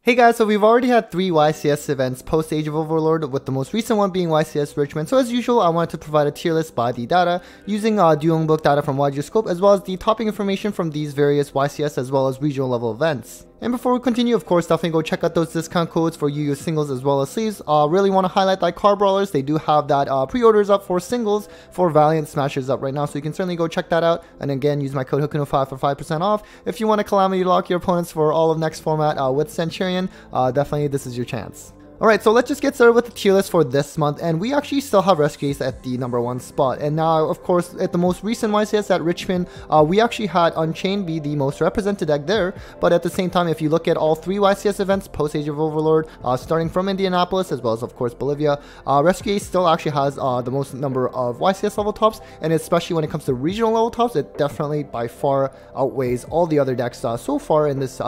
Hey guys, so we've already had 3 YCS events post Age of Overlord, with the most recent one being YCS Richmond. So as usual, I wanted to provide a tier list by the data, using Dueling Book data from YG Scope, as well as the topping information from these various YCS as well as regional level events. And before we continue, of course, definitely go check out those discount codes for Yu-Gi-Oh! Singles as well as sleeves. Really want to highlight that Card Brawlers. They do have that pre-orders up for singles for Valiant Smashers up right now, so you can certainly go check that out. And again, use my code HOKUNO5 for 5% off. If you want to Calamity Lock your opponents for all of next format with Centurion, definitely this is your chance. Alright, so let's just get started with the tier list for this month, and we actually still have Rescue Ace at the #1 spot. And now, of course, at the most recent YCS at Richmond, we actually had Unchained be the most represented deck there, but at the same time, if you look at all 3 YCS events post Age of Overlord, starting from Indianapolis as well as, of course, Bolivia, Rescue Ace still actually has the most number of YCS level tops, and especially when it comes to regional level tops, it definitely by far outweighs all the other decks so far in this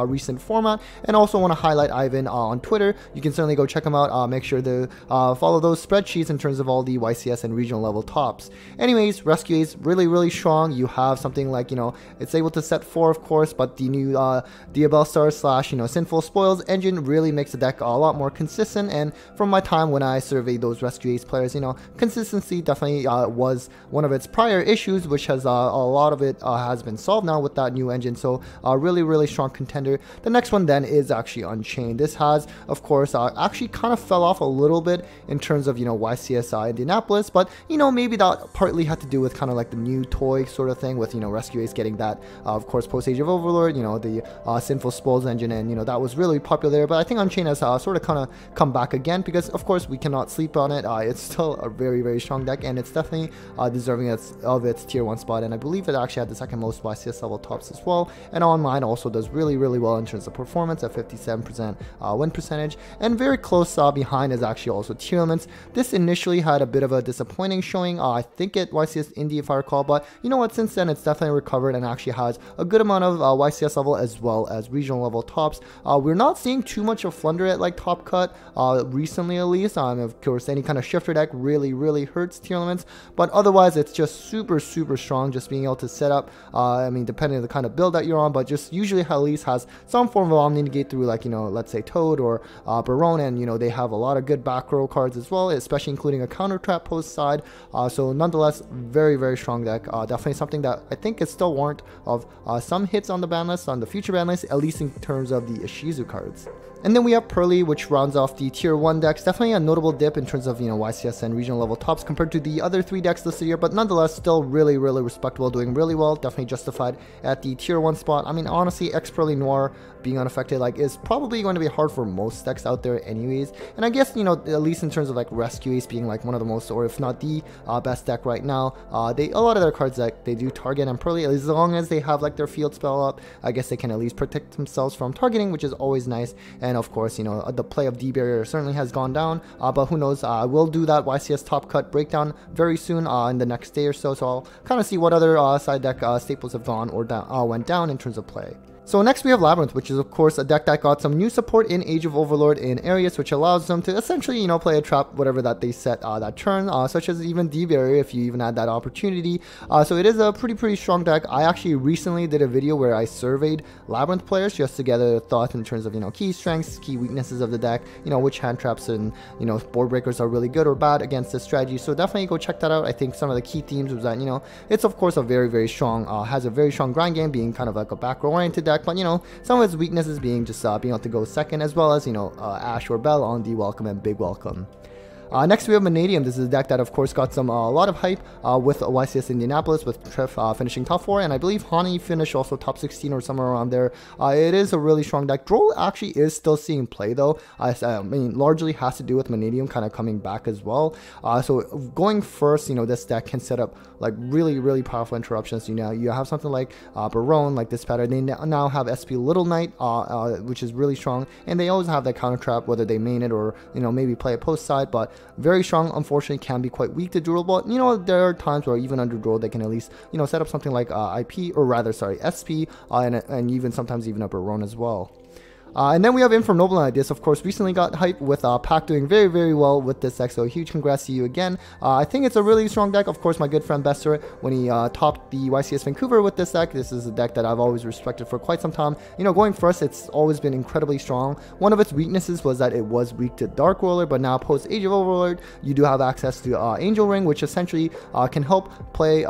recent format. And also want to highlight Ivan on Twitter. You can certainly go check them out. Make sure to follow those spreadsheets in terms of all the YCS and regional level tops. Anyways, Rescue Ace really strong. You have something like, it's able to set 4, of course, but the new Diabell Star slash Sinful Spoils engine really makes the deck a lot more consistent. And from my time when I surveyed those Rescue Ace players, consistency definitely was one of its prior issues, which has a lot of it has been solved now with that new engine. So really strong contender. The next one then is actually Unchained. This has, of course, actually kind of fell off a little bit in terms of YCS Indianapolis, but maybe that partly had to do with kind of like the new toy sort of thing with Rescue Ace getting that of course post Age of Overlord, the Sinful Spoils engine, and that was really popular there. But I think Unchained has sort of kind of come back again, because of course we cannot sleep on it. It's still a very strong deck, and it's definitely deserving of its tier 1 spot, and I believe it actually had the second most YCS level tops as well. And online also does really well in terms of performance at 57% win percentage, and very close behind is actually also Tier Elements. This initially had a bit of a disappointing showing, I think at YCS Indy if I recall, but you know what, since then it's definitely recovered and actually has a good amount of YCS level as well as regional level tops. We're not seeing too much of Flunder at like top cut recently, at least. Of course, any kind of shifter deck really hurts Tier Elements, but otherwise it's just super strong, just being able to set up, I mean, depending on the kind of build that you're on, but just usually at least has some form of Omni Negate through, like, let's say Toad or Baron, and they have a lot of good back row cards as well, especially including a counter trap post side. So nonetheless, very strong deck. Definitely something that I think is still warrant of some hits on the ban list, on the future ban list, at least in terms of the Ishizu cards. And then we have Pearly, which rounds off the tier 1 decks. Definitely a notable dip in terms of YCS and regional level tops compared to the other 3 decks listed here, but nonetheless still really respectable, doing really well. Definitely justified at the tier 1 spot. I mean, honestly, X Pearly Noir being unaffected is probably going to be hard for most decks out there anyways. And I guess at least in terms of like Rescue Ace being like one of the most, or if not the best deck right now, a lot of their cards that they do target, and Pearly, as long as they have like their field spell up, I guess they can at least protect themselves from targeting, which is always nice. And of course, the play of D Barrier certainly has gone down, but who knows, we'll do that YCS top cut breakdown very soon in the next day or so, so I'll kind of see what other side deck staples have gone or went down in terms of play. So next we have Labyrinth, which is of course a deck that got some new support in Age of Overlord in Arius, which allows them to essentially, play a trap, whatever that they set that turn, such as even D-Barrier if you even had that opportunity. So it is a pretty strong deck. I actually recently did a video where I surveyed Labyrinth players just to gather their thoughts in terms of, key strengths, key weaknesses of the deck, which hand traps and, board breakers are really good or bad against this strategy. So definitely go check that out. I think some of the key themes was that, it's of course a very strong, has a very strong grind game, being kind of like a back row oriented deck, but some of its weaknesses being just being able to go second, as well as Ash or Bell on the welcome and big welcome. Next we have Mannadium. This is a deck that of course got a lot of hype with YCS Indianapolis, with Treff finishing top 4, and I believe Hani finished also top 16 or somewhere around there. It is a really strong deck. Droll actually is still seeing play though. I mean, largely has to do with Mannadium kind of coming back as well. So going first, this deck can set up like really powerful interruptions. You have something like Baron, like this pattern. They now have SP Little Knight, which is really strong, and they always have that counter trap, whether they main it or maybe play a post side, but very strong. Unfortunately, can be quite weak to Droll, but there are times where even under Droll they can at least set up something like IP, or rather sorry, SP, and even sometimes even a Baron as well. And then we have Infernoble. This, of course, recently got hyped with Pack doing very, very well with this deck. So huge congrats to you again. I think it's a really strong deck. Of course, my good friend Bester, when he topped the YCS Vancouver with this deck, this is a deck that I've always respected for quite some time. You know, going first, it's always been incredibly strong. One of its weaknesses was that it was weak to Dark Roller, but now post Age of Overlord, you do have access to Angel Ring, which essentially can help play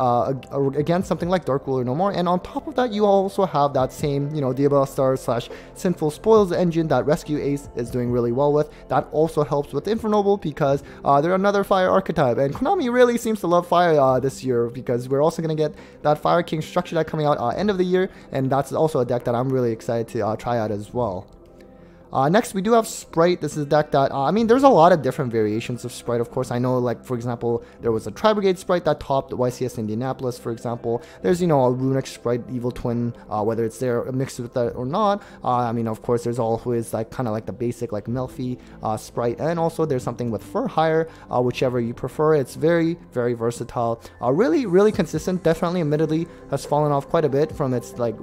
against something like Dark Ruler no more. And on top of that, you also have that same, you know, Diabella Star / Sinful Spoils engine that Rescue Ace is doing really well with. That also helps with Infernoble because they're another fire archetype, and Konami really seems to love fire this year, because we're also going to get that Fire King structure deck coming out end of the year, and that's also a deck that I'm really excited to try out as well. Next, we do have Sprite. This is a deck that, I mean, there's a lot of different variations of Sprite, of course. I know, like, for example, there was a Tri-Brigade Sprite that topped YCS Indianapolis, for example. There's, you know, a Runic Sprite, Evil Twin, whether it's there mixed with that or not. I mean, of course, there's always, like, kind of like the basic, like, Melfi Sprite. And also, there's something with Fur Hire, whichever you prefer. It's very, very versatile. Really, really consistent. Definitely, admittedly, has fallen off quite a bit from its, like,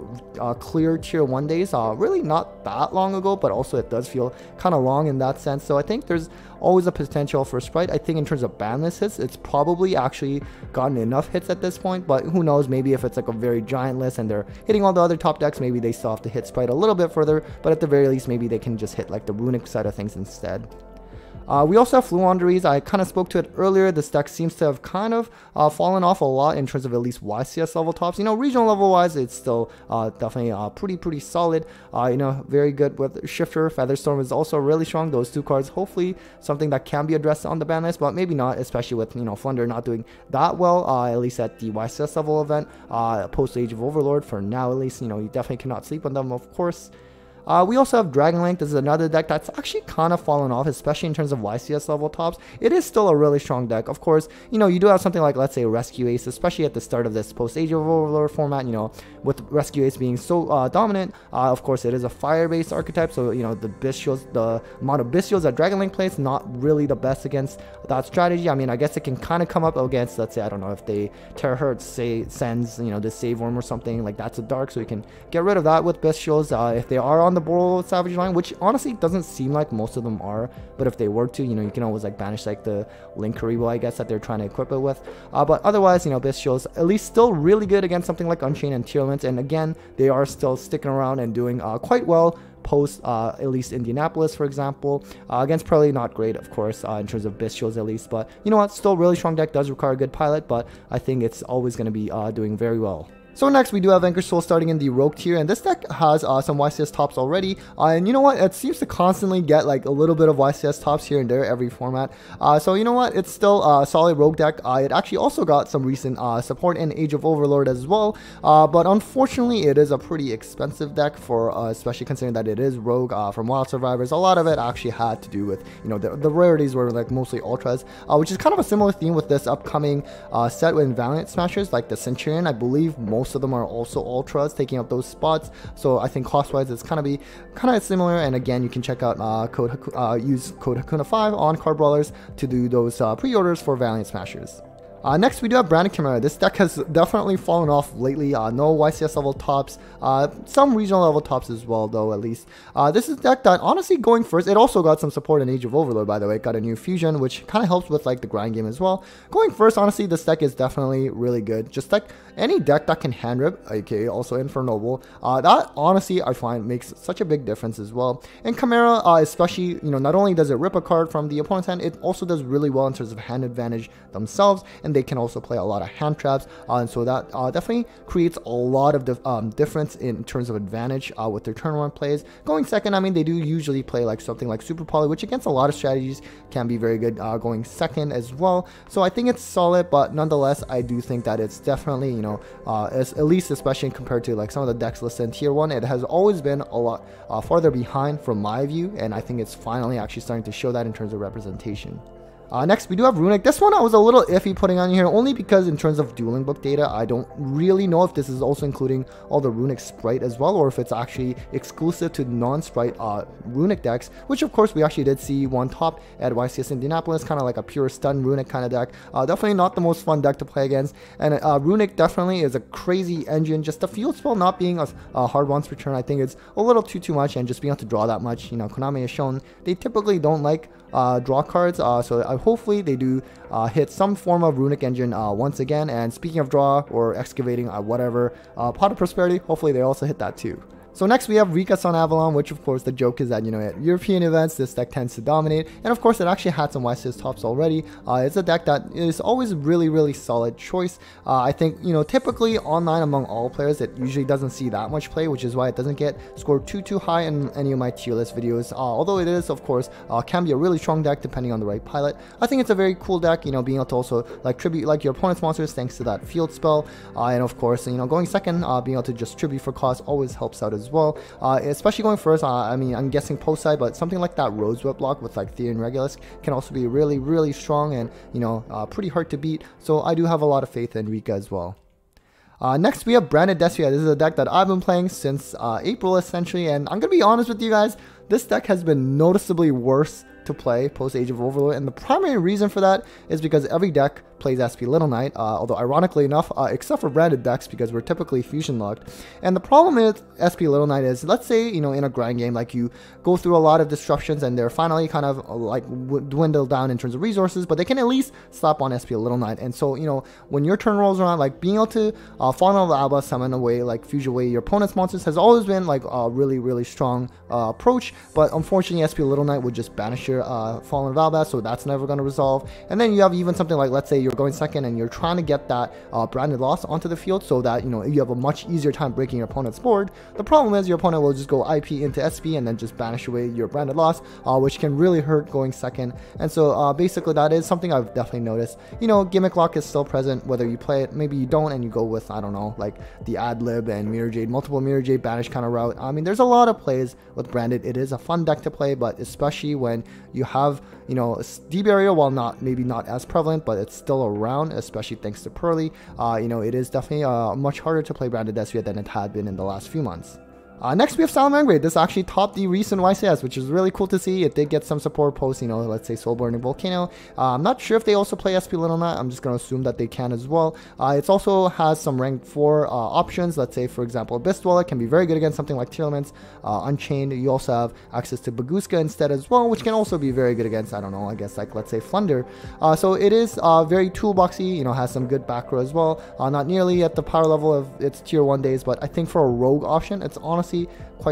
clear Tier 1 days. Really not that long ago, but also it does feel kind of long in that sense. So I think there's always a potential for Sprite. I think in terms of banlist hits, it's probably actually gotten enough hits at this point, but who knows, maybe if it's like a very giant list and they're hitting all the other top decks, maybe they still have to hit Sprite a little bit further, but at the very least, maybe they can just hit like the Runic side of things instead. We also have Floowandereeze. I kind of spoke to it earlier. This deck seems to have kind of fallen off a lot in terms of at least YCS level tops. You know, regional level wise, it's still definitely pretty solid. You know, very good with Shifter. Featherstorm is also really strong. Those two cards, hopefully something that can be addressed on the ban list, but maybe not, especially with, you know, Flunder not doing that well, at least at the YCS level event. Post Age of Overlord, for now at least, you know, you definitely cannot sleep on them, of course. We also have Dragon Link. This is another deck that's actually kind of fallen off, especially in terms of YCS level tops. It is still a really strong deck. Of course, you know, you do have something like, let's say, Rescue Ace, especially at the start of this post-Age of Overlord format, you know, with Rescue Ace being so dominant. Of course, it is a fire-based archetype, so, you know, the amount of Bystials that Dragon Link plays, not really the best against that strategy. I mean, I guess it can kind of come up against, let's say, I don't know, if they Terahertz sends, you know, the Save Worm or something, like that's a dark, so you can get rid of that with Bystials. If they are on the board with Savage Line, which honestly doesn't seem like most of them are, but if they were to, you know, you can always like banish like the Link Karibo, I guess, that they're trying to equip it with. But otherwise, you know, Bystials at least still really good against something like Unchained and Tearlance, and again, they are still sticking around and doing quite well post at least Indianapolis, for example. Against Pearly, not great, of course, in terms of Bystials at least, but you know what, still really strong deck, does require a good pilot, but I think it's always going to be doing very well. So next, we do have Vanquish Soul starting in the Rogue tier, and this deck has some YCS tops already, and you know what, it seems to constantly get like a little bit of YCS tops here and there every format, so you know what, it's still a solid Rogue deck. It actually also got some recent support in Age of Overlord as well, but unfortunately it is a pretty expensive deck for, especially considering that it is Rogue from Wild Survivors. A lot of it actually had to do with, you know, the rarities were like mostly Ultras, which is kind of a similar theme with this upcoming set with Valiant Smashers, like the Centurion. I believe most of them are also Ultras, taking up those spots, so I think cost wise it's kind of similar. And again, you can check out use code Hakuna5 on Card Brawlers to do those pre-orders for Valiant Smashers. Next, we do have Branded Chimera. This deck has definitely fallen off lately. No YCS level tops, some regional level tops as well, though, at least. This is a deck that, honestly, going first, it also got some support in Age of Overlord, by the way. It got a new fusion, which kind of helps with, like, the grind game as well. Going first, honestly, this deck is definitely really good. Just, like, any deck that can hand rip, aka also Infernoble, that, honestly, I find makes such a big difference as well. And Chimera, especially, you know, not only does it rip a card from the opponent's hand, it also does really well in terms of hand advantage themselves, and they can also play a lot of hand traps, and so that definitely creates a lot of difference in terms of advantage with their turn one plays. Going second, I mean, they do usually play like something like Super Poly, which against a lot of strategies can be very good going second as well. So I think it's solid, but nonetheless, I do think that it's definitely, you know, at least especially compared to like some of the decks listed in tier 1, it has always been a lot farther behind from my view, and I think it's finally actually starting to show that in terms of representation. Next, we do have Runic. This one I was a little iffy putting on here, only because in terms of dueling book data, I don't really know if this is also including all the Runic Sprite as well, or if it's actually exclusive to non-Sprite Runic decks, which of course we actually did see one top at YCS Indianapolis, kind of like a pure stun Runic kind of deck. Definitely not the most fun deck to play against, and Runic definitely is a crazy engine. Just the field spell not being a hard once per turn, I think it's a little too much, and just being able to draw that much, you know, Konami has shown they typically don't like draw cards, so hopefully they do hit some form of Runic engine once again. And speaking of draw or excavating, whatever, Pot of Prosperity, hopefully they also hit that too. So next we have Rika Sun Avalon, which of course the joke is that, you know, at European events this deck tends to dominate, and of course it actually had some YCS tops already. It's a deck that is always really solid choice. I think, you know, typically online among all players it usually doesn't see that much play, which is why it doesn't get scored too high in any of my tier list videos. Although it is, of course, can be a really strong deck depending on the right pilot. I think it's a very cool deck, you know, being able to also like tribute like your opponent's monsters thanks to that field spell, and of course, you know, going second, being able to just tribute for cost always helps out as well. Especially going first, I mean, I'm guessing post side, but something like that Roseweb block with like Theory and Regulus can also be really strong and, you know, pretty hard to beat. So I do have a lot of faith in Rika as well. Next we have Branded Despia. This is a deck that I've been playing since April essentially, and I'm gonna be honest with you guys, this deck has been noticeably worse to play post Age of Overlord, and the primary reason for that is because every deck plays SP Little Knight, although ironically enough, except for branded decks because we're typically fusion locked. And the problem with SP Little Knight is, let's say, you know, in a grind game, like you go through a lot of disruptions and they're finally kind of like dwindle down in terms of resources, but they can at least slap on SP Little Knight. And so, you know, when your turn rolls around, like being able to Fallen of Alba, summon away, like fusion away your opponent's monsters has always been like a really strong approach, but unfortunately SP Little Knight would just banish your Fallen of Alba, so that's never going to resolve. And then you have even something like, let's say you're going second and you're trying to get that branded loss onto the field so that, you know, you have a much easier time breaking your opponent's board. The problem is your opponent will just go IP into SP and then just banish away your branded loss, which can really hurt going second. And so basically that is something I've definitely noticed. You know, Gimmick Lock is still present whether you play it, maybe you don't, and you go with, I don't know, like the Ad Lib and Mirror Jade, multiple Mirror Jade banish kind of route. I mean, there's a lot of plays with branded. It is a fun deck to play, but especially when you have, you know, D-Barrier, while maybe not as prevalent, but it's still around, especially thanks to Pearly. You know, it is definitely much harder to play Branded Despia than it had been in the last few months. Next we have Salamangreat. This actually topped the recent YCS, which is really cool to see. It did get some support post, you know, let's say Soulburning Volcano. I'm not sure if they also play SP Little Knight. I'm just going to assume that they can as well. It also has some rank 4 options. Let's say, for example, Abyss Dweller can be very good against something like Tearlaments, Unchained. You also have access to Baguska instead as well, which can also be very good against, I don't know, I guess like, let's say Flunder. So it is very toolboxy, you know, has some good back row as well. Not nearly at the power level of its tier 1 days, but I think for a rogue option, it's honestly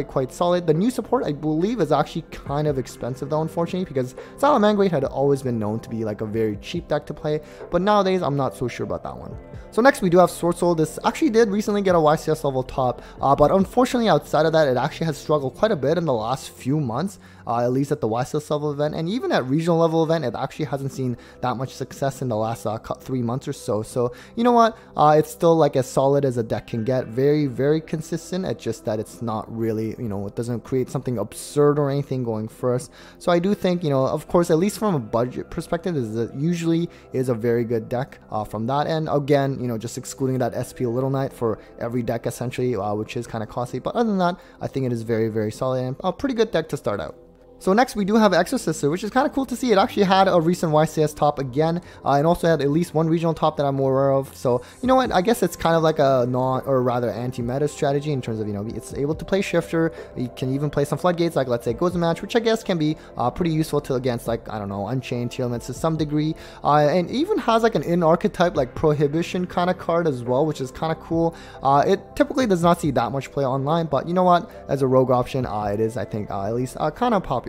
quite solid. The new support, I believe, is actually kind of expensive though, unfortunately, because Salamangreat had always been known to be like a very cheap deck to play, but nowadays I'm not so sure about that one. So next we do have Sword Soul. This actually did recently get a YCS level top, but unfortunately outside of that it actually has struggled quite a bit in the last few months, at least at the YCS level event, and even at regional level event it actually hasn't seen that much success in the last 3 months or so. So you know what, it's still like as solid as a deck can get, very consistent. It's just that it's not really, you know, it doesn't create something absurd or anything going first. So I do think, you know, of course, at least from a budget perspective, this usually is a very good deck from that end. Again, you know, just excluding that SP Little Knight for every deck essentially, which is kind of costly, but other than that, I think it is very solid and a pretty good deck to start out. So next we do have Exorcister, which is kind of cool to see. It actually had a recent YCS top again, and also had at least one regional top that I'm aware of. So you know what, I guess it's kind of like a anti-meta strategy in terms of, you know, it's able to play Shifter. You can even play some Floodgates, like let's say Goes Match, which I guess can be pretty useful to against, like, I don't know, Unchained, Tearlaments to some degree, and even has like an in-archetype like Prohibition kind of card as well, which is kind of cool. It typically does not see that much play online, but you know what, as a rogue option, it is, I think, at least kind of popular.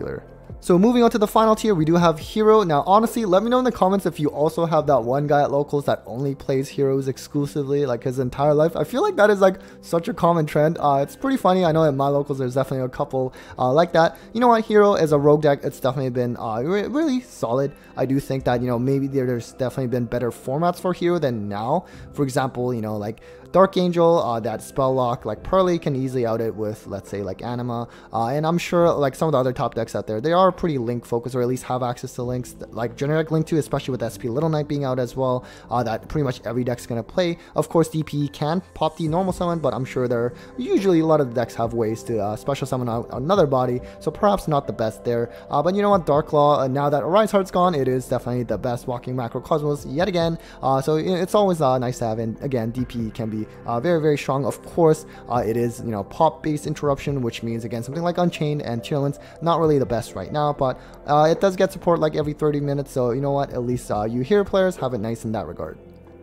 So moving on to the final tier, we do have Hero. Now honestly, let me know in the comments if you also have that one guy at locals that only plays Heroes exclusively like his entire life. I feel like that is like such a common trend. It's pretty funny. I know at my locals there's definitely a couple like that. You know what, Hero as a rogue deck, it's definitely been really solid. I do think that, you know, maybe there's definitely been better formats for Hero than now. For example, you know, like Dark Angel, that spell lock like Pearly can easily out it with, let's say, like Anima, and I'm sure like some of the other top decks out there, they are pretty link focused, or at least have access to links, like generic link to, especially with SP Little Knight being out as well, that pretty much every deck's gonna play. Of course, DP can pop the normal summon, but I'm sure there usually a lot of the decks have ways to special summon out another body, so perhaps not the best there. But you know what, Dark Claw, now that Orion's Heart's gone, it is definitely the best walking Macrocosmos yet again. So it's always nice to have, and again, DP can be very, very strong. Of course, it is, you know, pop-based interruption, which means again something like Unchained and Tearlands, not really the best right now, but it does get support like every 30 minutes, so you know what, at least you hear players have it nice in that regard.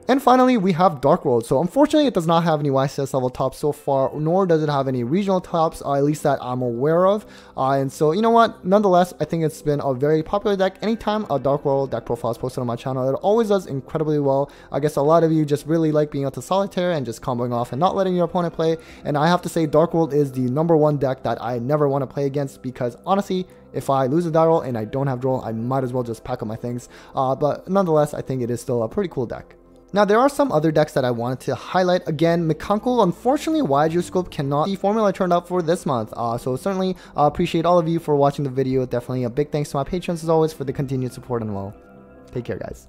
And finally, we have Dark World. So unfortunately, it does not have any YCS level tops so far, nor does it have any regional tops, at least that I'm aware of. And so, you know what, nonetheless, I think it's been a very popular deck. Anytime a Dark World deck profile is posted on my channel, it always does incredibly well. I guess a lot of you just really like being able to solitaire and just comboing off and not letting your opponent play. And I have to say, Dark World is the #1 deck that I never want to play against, because honestly, if I lose a die roll and I don't have draw, I might as well just pack up my things. But nonetheless, I think it is still a pretty cool deck. Now, there are some other decks that I wanted to highlight. Again, Mikankul, unfortunately, YGeoScope cannot be formula turned out for this month. So certainly appreciate all of you for watching the video. Definitely a big thanks to my patrons as always for the continued support, and well, take care, guys.